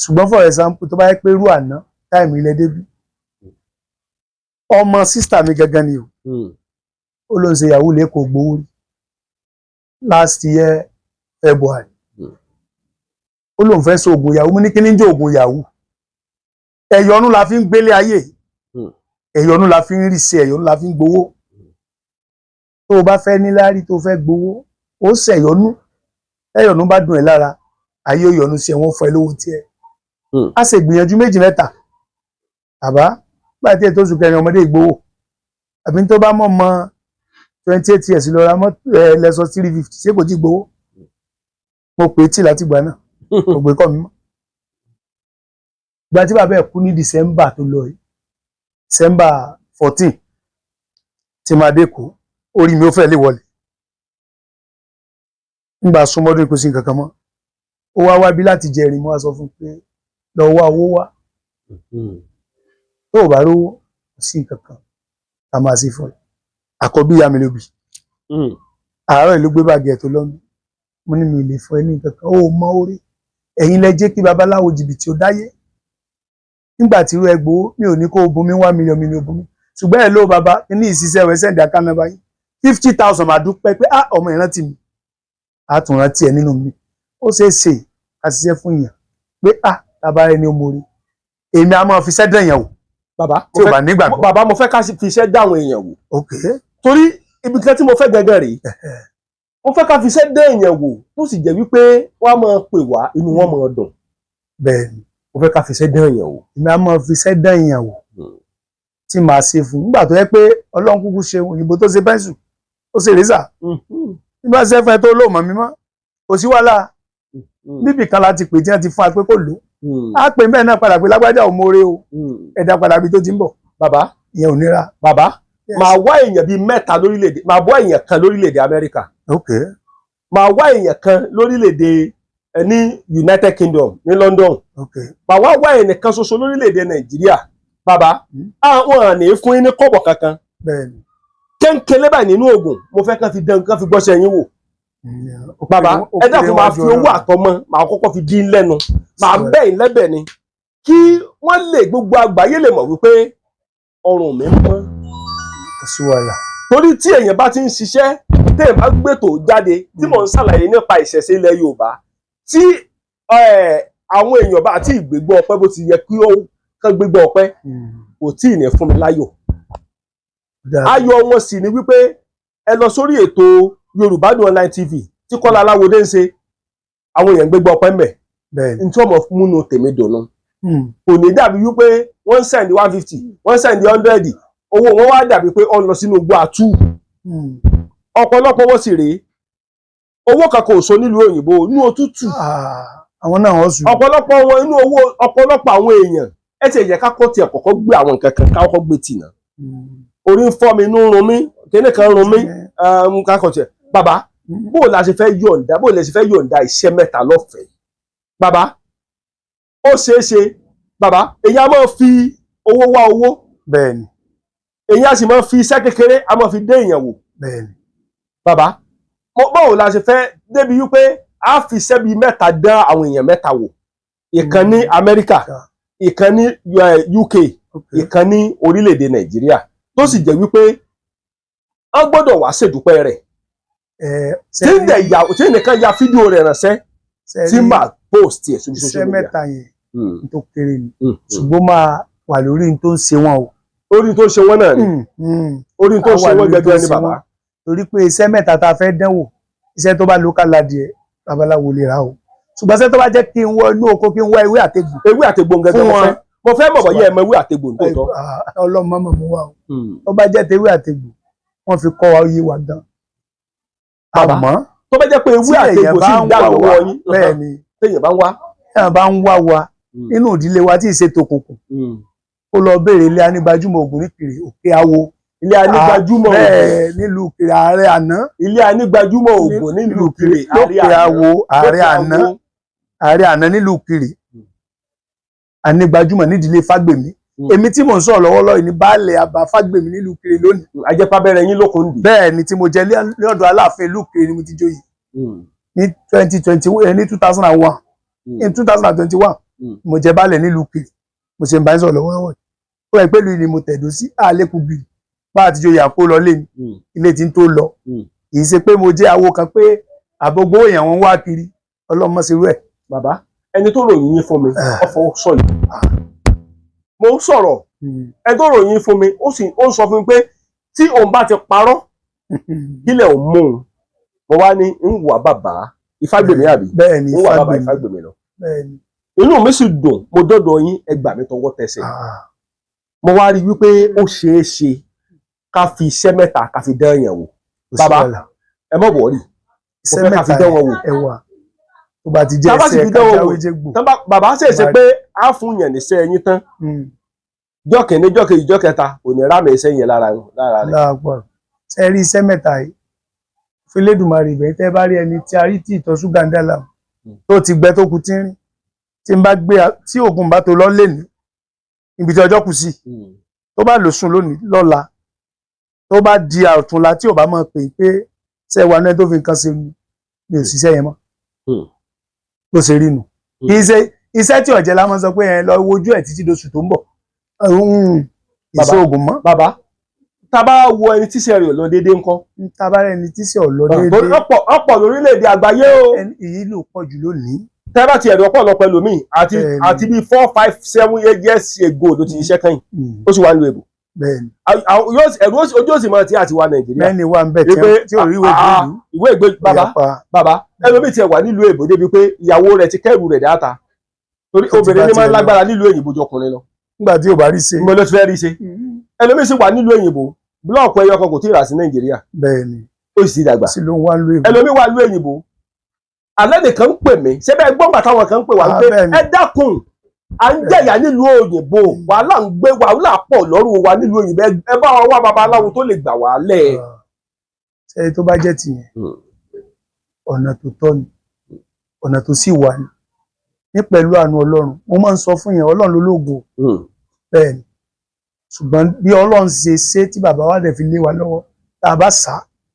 ṣùgbọ́n for example tó bá yẹ pé irú àná táìmù ilẹ̀ débí ọmọ sísítà mi gangan ni o ó ló ń ṣe ìyàwó lẹ́kọ̀ọ́ gbowó rí last year February ó lóun fẹ́ sọ oògùn ìyàwó mo ní kí ní jẹ́ oògùn ìyàwó ẹ̀yọ́nú la fi ń gbélé ayé ẹ̀yọ́nú la fi ń rí sí, ẹ̀yọ́nú la fi ń gbowó. Tó o bá fẹ́ níláárí tó fẹ́ gbowó ó ṣẹ̀yọ́nú, ẹ̀yọ́nú bá dùn ẹ́ lára ayé òyọ́nú sí ẹ, wọ́n fọ́ ẹ lówó tiẹ̀. A ṣe gbìyànjú méjì mẹ́ta àbá gbà tí ètò oṣù kẹrin ọmọdé ìgbowó àbí tó bá mọ̀ mọ́ 28 years lọ ra mọ́ lẹ́sọ̀ 350 ṣé kò tí gbowó. Mo pè é tí láti gbà náà mo gbé kọ́ mi mọ́. Ìgbà tí bàbá ẹ̀ kú ní December tó lọ yìí, December 14 tí máa dé kó orí mi ó fẹ́ lè wọlé. Nígbà súnmọ́dún kò sí nǹkan kan mọ́, ó wá bí láti jẹrin, mo wá sọ fún pé lọ wá owó wá, tó o bá rówó kò sí nǹkan kan a máa sí fún ẹ. Àkọ́bí ìyá mi ló bí, àárọ̀ ìlú gbé báàgì ẹ̀ tó lọ́nu, mo ní mi lè fún ẹ ní nǹkan kan, ó mọ orí ẹ̀yin lẹ jẹ́ kí babaláwo jìbìtì ó dáyé. Nígbà tí irú ẹgbòó mi ò ní kó o bùn mí 1 million mi ní o bùn mí, ṣùgbọ́n ẹ̀ ló bàbá ní ìṣiṣẹ́ rẹ̀ sẹ́ǹdì àkáǹtì nọ́mbà yín 50,000 máa dúpẹ́ pé ọmọ ìrántí mi, a tún rántí ẹ nínú mi. Ó ṣeé ṣe ká ṣiṣẹ́ fún èèyàn pé tàbá rẹ ni ó mórí, èmi a máa fi iṣẹ́ dán èèyàn wò. Bàbá tí o bá nígbàgbọ́. Bàbá mo fẹ́ ká fi iṣẹ́ dá àwọn èèyàn wò. Ok. Torí ibi kan tí mo fẹ́ gẹ́gẹ́ rèé, mo fẹ́ ká fi iṣẹ́ dá èèyàn wò tó sì jẹ́ wípé wọ́n á máa pè wá inú wọn máa dùn. Bẹ́ẹ̀ni. Mo fẹ́ ká fi iṣẹ́ dá èèyàn wò. Èmi a máa fi iṣẹ́ dán èèyàn wò tí màá ṣe fún nígbà tó yẹ pé Ọlọ́run kúkú ṣe òyìnbó tó ṣe pẹ́ńsù ó ṣe rẹ́sà. Nígbà tí ẹ̀fọ́ ẹ tó lò mọ́ mi mọ́ kò sí wàhálà, bíbì kan láti pè tí wọ́n ti fún wa pé kò lò á pè mẹ́ẹ̀ náà padà pé lágbájá ò mórè o, ẹ̀dá padà bí tó ti ń bọ̀. Bàbá ìyẹn ò nira. Bàbá màá wá èèyàn bíi mẹ́ta lórílẹ̀-èdè, màá wá èèyàn kan lórílẹ̀-èdè Amẹ́ríkà. Ok. Màá wá èèyàn kan lórílẹ̀-èdè ní United Kingdom ní London. Ok. Màá wá èèyàn kan ṣoṣo lórílẹ̀-èdè Nàìjíríà. Bàbá àwọn àní fún yín ní kọ́bọ̀ kankan. Bẹ́ẹ̀ni. Kéńkélé báyìí nínú oògùn mo fẹ́ kán fi dán kán fi gbọ́ṣẹ́ yín wò. Bàbá ẹ dákun máa fi owó àtọmọ màá kọ́kọ́ fi dín lẹ́nu, màá bẹ́ẹ̀ lẹ́bẹ̀ ni kí wọ́n lè gbogbo àgbáyé lè mọ̀ wípé ọrùn mi mọ́. Kò sí wàhálà. Torí tí èèyàn bá ti ń ṣiṣẹ́ téèyàn bá gbètò jáde tí mò ń ṣàlàyé nípa ìṣẹ̀ṣe ilẹ̀ Yorùbá tí àwọn èèyàn bá ti gbégbọ́ ọpẹ́ bó ti yẹ kí ó kán gbégbọ́ ọpẹ́ kò tí ì ní fún mi láyọ̀. Ayọ̀ wọn sì ni wípé ẹ lọ sórí ètò yorubadunonlinetv tí Kọ́lá Aláwọdé ń ṣe, àwọn èèyàn gbégbọ́ ọpẹ́ ń bẹ̀. N tí wọ́n mọ̀ múnú tèmi dùnú. Kò ní dàbí wípé wọ́n ń sẹ́ndì 150 wọ́n ń sẹ́ndì 100 owó wọn wá dàbí pé ó ń lọ sínú igbó àtú. Ọ̀pọ̀lọpọ̀ wọn sì rèé owó kankan ò so nílùú òyìnbó inú òtútù. Àwọn náà wọ́n sùn. Ọ̀pọ̀lọpọ̀ wọn inú owó ọ̀pọ̀lọpọ̀ àwọn èèyàn ẹ ti ẹ̀yẹ kákọ́ tiẹ̀ kọ́kọ́ gbé àwọn nǹkan kan kákọ́ gbé tìǹà. Orí ń fọ́ mi, inú ń run mí, kíní kan run mí, kákọ́ tiẹ̀. Bàbá bó la ṣe fẹ́ yọ̀ǹda iṣẹ́ mẹ́ta lọ́fẹ̀ẹ́. Bàbá ó ṣeé ṣe bàbá èyí á máa fi owó wá owó. Bẹ́ẹ̀ni. Èyí á sì máa fi iṣẹ́ kékeré á máa fi dé èèyàn wò. Bẹ́ẹ̀ni. Bàbá báwo la ṣe fẹ́ débi wípé a fi iṣẹ́ bíi mẹ́ta dán àwọn èèyàn mẹ́ta wò, ìkan ní Amẹ́ríkà, ìkan ní UK, ìkan ní orílẹ̀-èdè Nàìjíríà tó sì jẹ́ wípé wọ́n gbọ́dọ̀ wá ṣèdúpẹ́ rẹ̀. Tí nìkan ya fídíò rẹ̀ ránṣẹ́ tí máa post ẹ̀ sórí social media. Iṣẹ́ mẹ́ta yẹn tó kéré ni ṣùgbọ́n máa wà lórí tó ń ṣe wọn o. Orí tó ń ṣe wọn náà ni orí tó ń ṣe wọn gẹ́gẹ́ ní bàbá. Torí pé iṣẹ́ mẹ́ta tá a fẹ́ dánwò iṣẹ́ tó bá local ladìẹ babaláwo lè ra o, ṣùgbọ́n iṣẹ́ tó bá jẹ́ kí n wọ inú oko kí n wá ewé àtegbò. Ewé àtegbò gẹ́gẹ́ mo fẹ́ mọ̀ bọ́yá ẹ mọ ewé àtegbò nítòótọ́. Ọlọ́run mọ́mọ́ mú wa o, tó bá jẹ́ tewé àtegbò wọ́n fi kọ́ wa oyé wa gan. Àmọ́ tó bá jẹ́ pé ewé àtegbò sì ń dà lọ́wọ́ yín. Bẹ́ẹ̀ni. Téèyàn bá ń wá. Téèyàn bá ń wá wa nínú ìdílé wa tí ì ṣe tòkùnkùn kó lọ béèrè ilé anígbajúmọ̀ Ògùn nípìnrẹ̀ Òkè Awo. Ilé anígbajúmọ̀ Ògùn bẹ́ẹ̀ nílùú Ìkirè ààrẹ àná. Ilé anígbajúmọ̀ Ògùn nílùú Ìkirè Òkè Awo ààrẹ àná nílùú Ìkirè. Anígbajúmọ̀ nídìílé Fagbemi. Èmi tí mò ń sọ̀rọ̀ lọ́wọ́lọ́wọ́ ní baálẹ̀ àbá Fagbemi nílùú Ìkirè lónìí. Ajẹ́pábẹ́rẹ́ yín lókun dì. Bẹ́ẹ̀ ni tí mo jẹ lọ́dọ̀ Aláàfin ìlú Ìkirè ni mo ti joyè. Ní 2021 in 2021 mo jẹ baálẹ̀ nílùú Ìkirè mo ṣe ń bá ń sọ̀rọ̀ lọ́wọ́lọ́wọ́. Ó yẹ pẹ̀lú ni mo tẹ̀dó sí àlékùgbì bá a ti joyè àpò lọ lé mi ilé tí ń tó lọ. Kì í ṣe pé mo jẹ́ awo kan pé àbógbó èèyàn wọn wá kiri ọlọ́mọ sí rẹ̀. Bàbá ẹni tó ròyìn yín fún mi ọ̀fọ̀ sọ yìí. Mo ń sọ̀rọ̀ ẹ tó ròyìn fún mi ó sọ fún mi pé tí òun bá ti parọ́ kílẹ̀ òun mú un mo wá ní ń wà bàbá Ifágbèmí àbí ń wà bàbá Ifágbèmí lọ inú mi sì dùn mo dọ́dọ̀ yín ẹ gbà mí tọwọ́ tẹsẹ̀ mo wá rí wípé ó ṣeé ṣe ká fi iṣẹ́ mẹ́ta ká fi dán yẹn wò bàbá ẹ mọ̀ wọ́ọ̀rì mo fẹ́ ká fi dán wọn wò tó bá ti jẹ́ iṣẹ́ kájáwé jégbò bàbá ṣèṣe pé á fún yẹn níṣẹ́ yín tán jọ́kìnní jọ́kejì jọ́kẹta ò ní rámẹ̀ iṣẹ́ yẹn lára rẹ̀. láàpọ̀ ṣe rí iṣẹ́ mẹ́ta yìí fílédùmarè bẹ́ẹ̀ tẹ́ bá rí ẹni tí a rí tí ìtọ̀ ṣúgà ń dàlà tó ti gbẹ tó kù tínrín tí n bá gbé tí oògùn bá tó lọ lé ní ibi tí ọjọ́ kù sí tó bá lò sùn lónìí lọ́la tó bá di àtúnla tí ò bá mọ̀ pé ṣe wà náà tó fi nǹkan ṣe mi ò ṣiṣẹ́ yẹn mọ́ bó ṣe rí nu iṣẹ́ tí ọ̀jẹ̀ la máa sọ pé ẹ lọ wojú ẹ̀ títí doṣù tó ń bọ̀ ìṣe oògùn mọ́. bàbá tá bá wo ẹni tíṣẹ́ rẹ̀ lọ déédéé ńkọ́. tá bá rẹ̀ ẹni tíṣẹ́ ò lọ déédéé. ọ̀pọ̀ lórílẹ̀‐èdè àgbáyé o. èyí ló pọ̀ jù lónìí. tẹ́ bá ti ẹ̀rọ ọ̀pọ̀lọpọ̀ ẹlòmíì àti bíi 4, 5, 7 years ago ló ti ṣiṣẹ́ kẹ́yìn ó sì wà nílùú èbò. bẹ́ẹ̀ni. ẹ̀rù ojú òsì máa ti àti wà Nàìjíríà. bẹ́ẹ̀ni wà ń bẹ̀ tí ò rí ìwé ìgbé bàbá ẹlòmíì tiẹ̀ wà nílùú èbò débi pé ìyàwó rẹ̀ ti kẹ́rù rẹ̀ dáta torí obìnrin ní máa ń lágbára nílùú èyìnbó ju ọkùnrin lọ. nígbà tí ò bá rí ṣe. mo ló ti fẹ́ rí ṣe. ẹlòmíì sì wà nílùú èyìnbó búlọ̀ọ̀kù ẹyọ kan kò tí ì rà sí Nàìjíríà. bẹ́ẹ̀ni. ó sì dàgbà. sí ló ń wá lú èbó. ẹlòmíì wà lú èyìnbó. alẹ́ nìkan ń pè mí ṣé bẹ́ẹ̀ gbọ́ngbà táwọn kan ń pè wá pé ẹ dákun à ń jẹ̀yà nílùú òyìnbó wàhálà ń gbé wàhálà pọ̀ lọ́rùn wa nílùú òyìnbó ẹ bá wa wá babaláwo tó lè gbà wá lẹ̀. ṣé tó bá jẹ́ tìyẹn ọ̀nà tó tọ́ ni ọ̀nà tó sì wà ní pẹ̀lú àánú Ọlọ́run mo máa ń sọ fún yẹn Ọlọ́run lológo bẹ́ẹ̀ ni ṣùgbọ́n bí Ọlọ́run ṣe tí bàbá wa dẹ̀ fi lé wa lọ́wọ́ tá a bá sá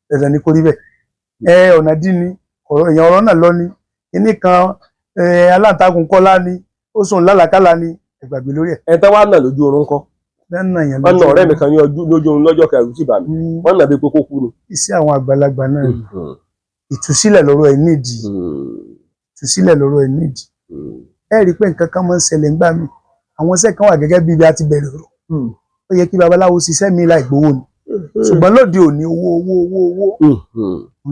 dandan ní kó rí bẹ́ẹ̀ ọ̀nà dín ní èèyàn ọ̀rọ̀ náà lọ ní kíní kan aláǹtakùn kọ́lá ni ó sùn lálàkálà ni ẹgbàgbé lórí ẹ̀. ẹ tẹ́ wá nà lójú oorun kọ́ wọ́n nà ọ̀rẹ́ mi kan ní lójú oorun lọ́jọ́ kẹrù sí bàmí wọ́n nà bí pé kó kú ni. iṣẹ́ àwọn àgbàlagbà náà ni ìtúsílẹ̀ lọ́rọ̀ ẹ̀ nídìí ìtúsílẹ̀ lọ́rọ̀ ẹ̀ nídìí ẹ rí i pé nǹkan kan máa ń ṣẹlẹ̀ ńgbà mí àwọn iṣẹ́ kan wà gẹ́gẹ́ bí ibi a ti bẹ̀rẹ̀ ọ̀rọ̀ ó yẹ kí babaláwo ṣiṣẹ́ mi láì gbowó ni ṣùgbọ́n lóde òní owó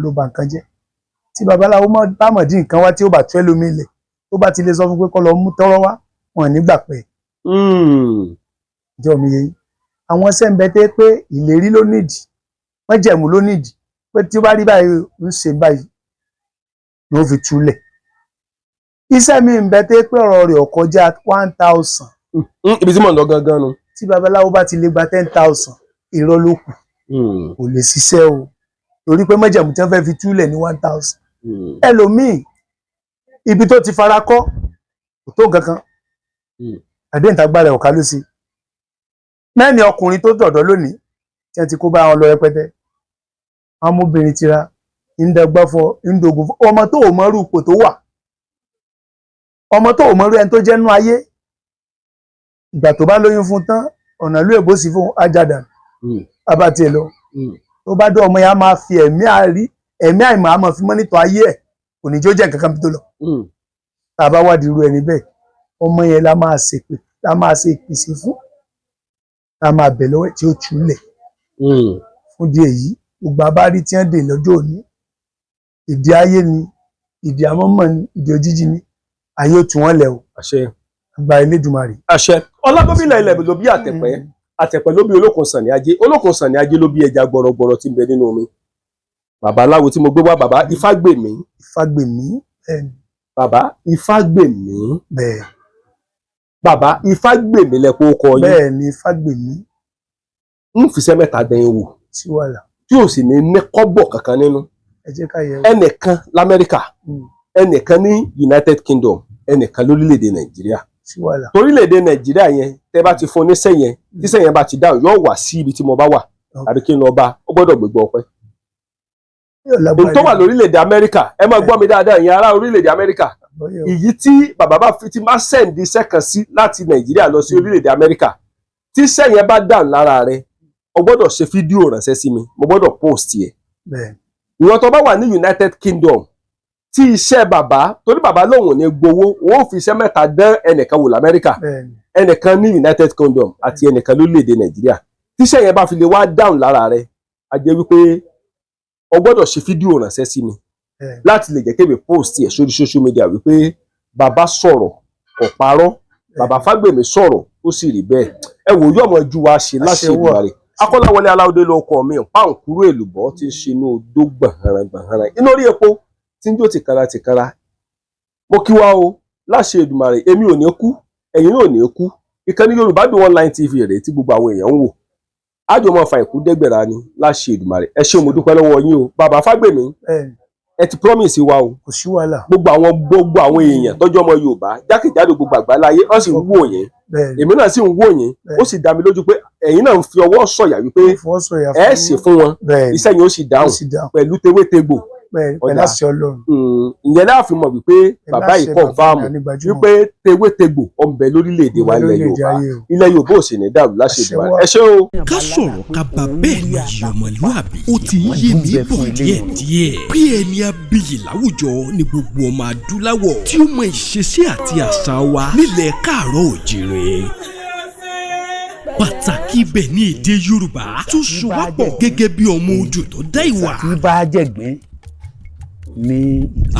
ló bà nǹkan jẹ́ tí babaláwo bá mọ̀ dín nǹkan wá tí ó bá tú ẹlòmí ilẹ̀ tó bá ti lè sọ fún pé kó lọ mú tọ́rọ́ wá wọn nígbà pẹ́ ìjọ mi yẹ àwọn iṣẹ́ ń bẹ tẹ́ pé ìlérí ló nídìí wọ́n jẹ̀mú ló nídìí pé tí ó bá rí báyìí ń ṣe báyìí ló fi túlẹ̀ iṣẹ́ mi ń bẹ tẹ́ pé ọ̀rọ̀ rẹ̀ ọ̀kọjá 1000. ibi tí mò ń lọ gangan nu. tí babaláwo bá ti lè gba 10,000 irọ́ ló kù kò lè ṣiṣẹ́ o torí pé májẹ̀mú tí wọ́n fẹ́ fi túlẹ̀ ní 1000 ẹlòmíì ibi tó ti fara kọ́ kò tó nǹkan kan àdéhùn tágbára ọ̀ká ló ṣe mẹ́ni ọkùnrin tó dọ̀dọ̀ lónìí tí wọ́n ti kó bá wọn lọ rẹpẹtẹ àwọn ọmọbìnrin tira ìdàgbàfọ ìdògùn ọmọ tó ò mọrú ipò tó wà ọmọ tó ò mọrú ẹni tó jẹ́ nú ayé ìgbà tó bá lóyún fún tán ọ̀nà ìlú èbó sí fún ajadan abàtì ẹ̀ lọ tó bá dé ọmọ yẹn máa fi ẹ̀mí àìmọ̀ àmọ̀ fi mọ́nítọ̀ ayé ẹ̀ kò ní jó jẹ́ nǹkan kan bí tó lọ tá a bá wádìí irú ẹni bẹ́ẹ̀ ọmọ yẹn la máa ṣe ìpèsè fún tá a máa bẹ̀ lọ́wọ́ tí ó túlẹ̀ fún di èyí gbogbo abárí tí wọ́n dè lọ́jọ́ òní ìdí ayé ni ìdí àmọ́mọ́ ni ìdí òjijì ni ayé ó tún wọ́n lẹ̀ o gba Elédùmarè. àṣẹ ọlábọ́bílẹ̀ ilẹ̀ ló bí àtẹ̀pẹ́ ló bí olókun sàn ní ajé olókun sàn ní ajé ló bí ẹja gbọrọgbọrọ tí ń bẹ nínú omi babaláwo tí mo gbé wá bàbá Ifágbèmí. Ifágbèmí bẹ́ẹ̀ ni. bàbá Ifágbèmí. bẹ́ẹ̀. bàbá Ifágbèmí lẹ́pọ̀ ọkọ yín. bẹ́ẹ̀ ni Ifágbèmí. ń fiṣẹ́ mẹ́ta dẹ́yìn wò. sí wàhálà. tí ò sì ní kọ́bọ̀ kankan nínú. ẹ jẹ́ ká yẹ. ẹnìkan l'Amẹ́ríkà ẹnìkan ní United Kingdom ẹnìkan lórílẹ̀‐èdè Nàìjíríà. torílẹ̀-èdè Nàìjíríà yẹn tẹ́ bá ti fún oníṣẹ́ yẹn tíṣẹ́ yẹn bá ti dáhùn yóò wá sí ibi tí mo bá wà àbí kí n lọ bá ó gbọ́dọ̀ gbégbá ọpẹ́. ohun tó wà lórílẹ̀-èdè Amẹ́ríkà ẹ máa gbọ́ mi dáadáa ìyẹn ará orílẹ̀-èdè Amẹ́ríkà èyí tí bàbá bá fi ti máa sẹ́ǹdì iṣẹ́ kan sí láti Nàìjíríà lọ sí orílẹ̀-èdè Amẹ́ríkà tíṣẹ́ yẹn bá dáhùn lára rẹ o gbọ́dọ̀ ṣe fídíò ránṣẹ́ sí mi mo gbọ́dọ̀ post yẹ. ìwọ tó bá wà ní United Kingdom tí iṣẹ́ bàbá torí bàbá lòun ò ní gbowó wọn ò fi iṣẹ́ mẹ́ta dán ẹnìkan wò l'Amẹ́ríkà ẹnìkan ní United Kingdom àti ẹnìkan lórílẹ̀‐èdè Nàìjíríà tíṣẹ́ yẹn bá fi lè wá dáhùn lára rẹ̀ a jẹ́ wípé o gbọ́dọ̀ ṣe fídíò ránṣẹ́ sí mi láti lè jẹ́ kébè post ẹ̀ sórí social media wípé bàbá sọ̀rọ̀ kò parọ́ bàbá Fagbemi sọ̀rọ̀ ó sì rí bẹ́ẹ̀ ẹ wò yọmọ ju wa ṣe láṣẹ Èdùmàrè Akọ́láwọlé Aláwọ̀dé ló kọ mi páǹkúrò èlùbọ́ tí ń ṣe inú odó gbọ̀nràn inú orí epo tí ń jó tìkara mo kí wa o láṣẹ Èdùmàrè èmi ò ní kú ẹ̀yin náà ò ní kú ìkànnì Yorùbádùn online TV rèé tí gbogbo àwọn èèyàn ń wò ájò mọ́ fa ìkú dẹ́gbẹ̀rà ni láṣẹ Èdùmàrè ẹ ṣé mo dúpẹ́ lọ́wọ́ yín o bàbá Fagbemi ẹ ti promise wa o kò sí wàhálà gbogbo àwọn èèyàn tọ́jú ọmọ Yorùbá jákèjádò gbogbo àgbáláyé wọ́n sì ń wò yín èmi náà sì ń wò yín ó sì dá mi lójú pé ẹ̀yin náà ń fi ọwọ́ sọ̀yà wípé ẹ ṣe fún wọn iṣẹ́ yín ó sì dáhùn pẹ̀lú tewétegbò pẹ̀lú àṣẹ Ọlọ́run ìyẹn náà fi mọ̀ wípé bàbá yìí confirm wípé tewétegbò ọ̀nbẹ lórílẹ̀‐èdè wa ilẹ̀ Yorùbá ò sì ní dàrú láṣẹ Èdùmàrè ẹ ṣé o. ká sọ̀rọ̀ ká bá bẹ́ẹ̀ ni ọmọlúwàbí ó ti ń yé mi bọ̀ díẹ̀díẹ̀ bí ẹni abiyì láwùjọ ni gbogbo ọmọ adúláwọ̀ tí ó mọ ìṣesí àti àṣà wa nílẹ̀ káàárọ̀ òjìrè pàtàkì ibẹ̀ ní èdè Yorùbá tó so wá pọ̀ gẹ́gẹ́ bí ọmọ odò tó dá ìwà.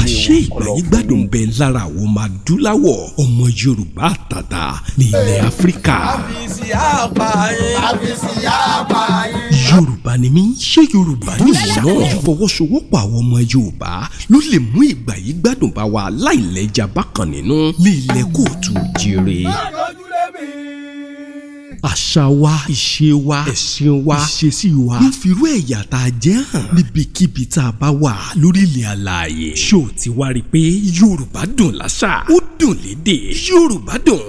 àṣé ìgbàyí gbádùn bẹ lára àwọn ọmọ adúláwọ̀ ọmọ Yorùbá àtàtà ní ilẹ̀ Áfíríkà. Yorùbá ni mí ṣé Yorùbá ni ìwọ náà ìfọwọ́sowọ́pọ̀ àwọn ọmọ Yorùbá ló lè mú ìgbàyí gbádùn bá wa láìlẹ́jà bákan nínú ní ilẹ̀ kóòtù òjìrè. Àṣà wa, ìṣe wa, ẹ̀sìn wa, ìṣesí wa ló fi irú ẹ̀yà tá a jẹ́ hàn níbikíbi tá a bá wà lórí ilẹ̀ alààyè. Ṣó ti wá rí i pé Yorùbá dùn láṣà, ó dùn lédè. Yorùbá dùn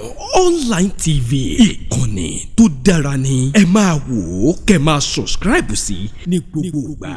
online TV ìkànnì tó dára ni ẹ máa wò ó kẹ́ máa subscribe sí ní gbogbo ìgbà.